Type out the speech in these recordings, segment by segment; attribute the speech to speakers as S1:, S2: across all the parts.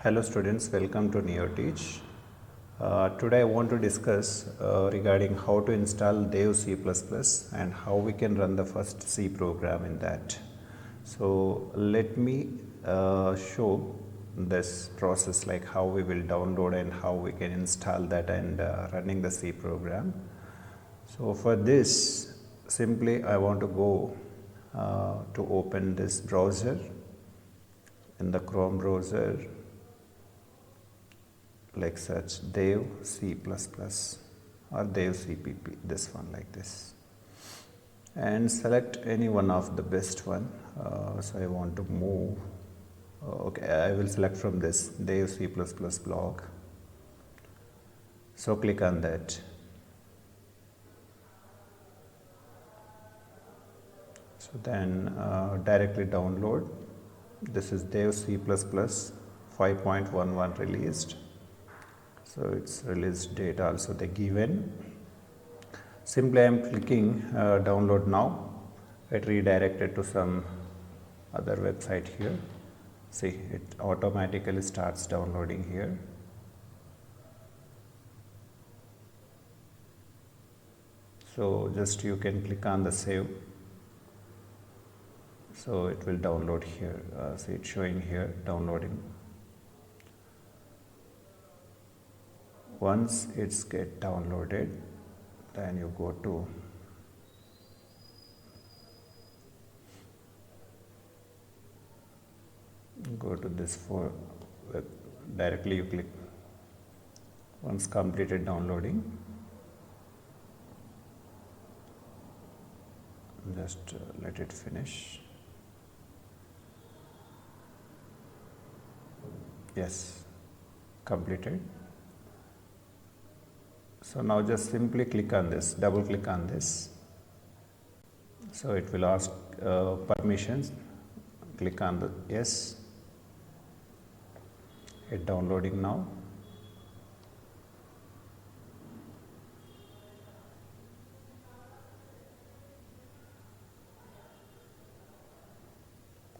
S1: Hello students, welcome to NeoTeach. Today I want to discuss regarding how to install Dev C++ and how we can run the first C program in that. So let me show this process, like how we will download and how we can install that and running the C program. So for this, simply I want to go to open this browser in the Chrome browser, like search Dev C++ or Dev Cpp, this one like this, and select any one of the best one. So I want to move, okay, I will select from this Dev C++ blog. So click on that. So then directly download. This is Dev C++ 5.11 released. So its release date also they given. Simply I am clicking download now. It redirected to some other website here. See, it automatically starts downloading here. So just you can click on the save. So it will download here. See, it's showing here downloading. Once it's get downloaded, then you go to this for directly you click. Once completed downloading, just let it finish. Yes, completed. So now just simply click on this, double click on this. So it will ask permissions. Click on the yes. It's downloading now.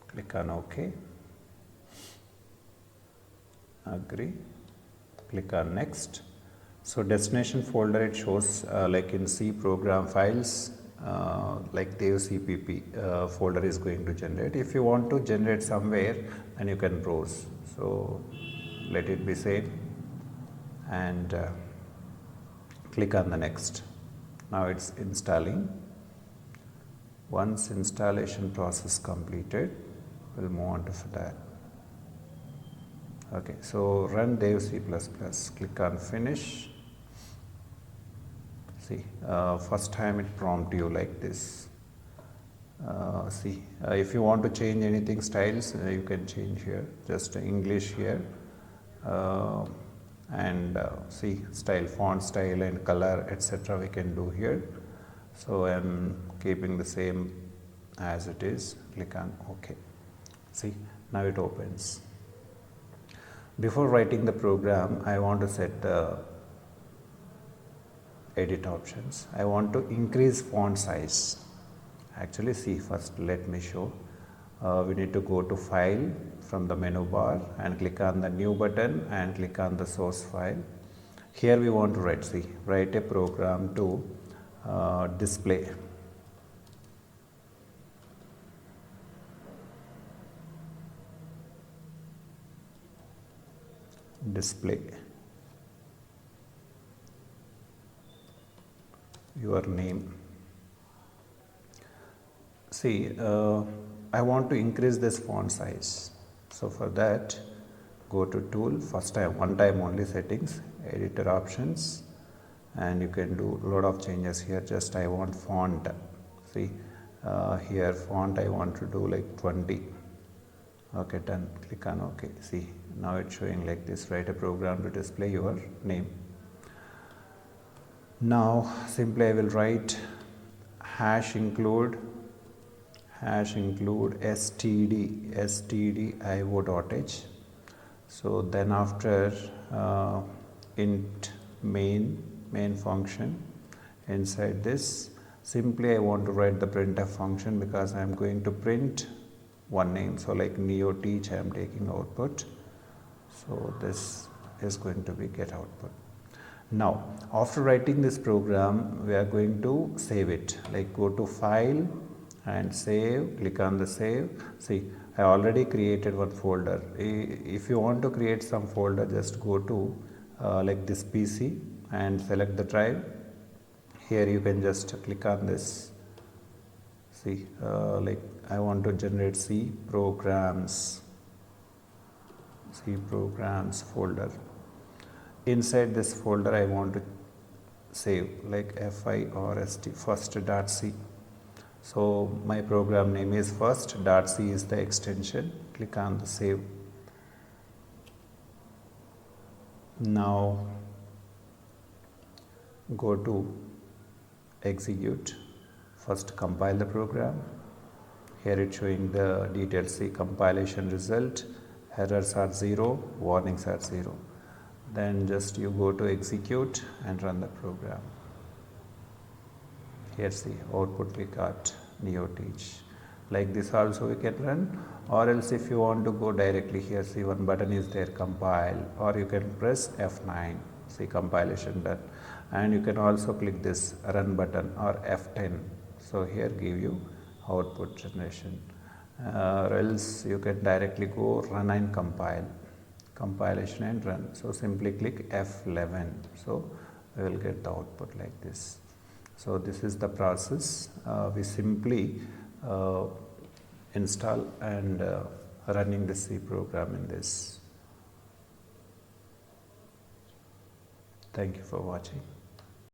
S1: Click on OK. Agree. Click on next. So destination folder it shows like in C program files, like Dev Cpp folder is going to generate. If you want to generate somewhere, then you can browse. So let it be saved and click on the next. Now it's installing. Once installation process completed, we'll move on to that. Okay, so run Dev C++. Click on finish. See, first time it prompt you like this. See, if you want to change anything styles, you can change here. Just English here, and see style, font style, and color, etc. We can do here. So I am keeping the same as it is. Click on OK. See, now it opens. Before writing the program, I want to set the edit options. I want to increase font size. Actually, see, first let me show. We need to go to file from the menu bar and click on the new button and click on the source file. Here we want to write, see, write a program to display. Display your name. See, I want to increase this font size. So for that, go to tool, first time, one time only settings, editor options, and you can do a lot of changes here. Just I want font. See, here font I want to do like 20. Okay, done. Click on OK. See, now it's showing like this. Write a program to display your name. Now simply I will write hash include stdio.h. So then after int main function, inside this simply I want to write the printf function because I am going to print one name. So like NeoTeach I am taking output. So this is going to be get output. Now after writing this program, we are going to save it. Like go to file and save, click on the save. See, I already created one folder. If you want to create some folder, just go to like this PC and select the drive. Here you can just click on this. See, like I want to generate C programs folder. Inside this folder I want to save like first.c. So my program name is first.c is the extension. Click on the save. Now go to execute. First compile the program. Here it's showing the details. See, compilation result, errors are 0, warnings are 0. Then just you go to execute and run the program. Here see, output we got NeoTeach. Like this also we can run, or else if you want to go directly, here see one button is there, compile, or you can press F9. See, compilation done. And you can also click this run button or F10. So here give you output generation, or else you can directly go run and compile, compilation and run. So simply click F11. So we will get the output like this. So this is the process. We simply install and running the C program in this. Thank you for watching.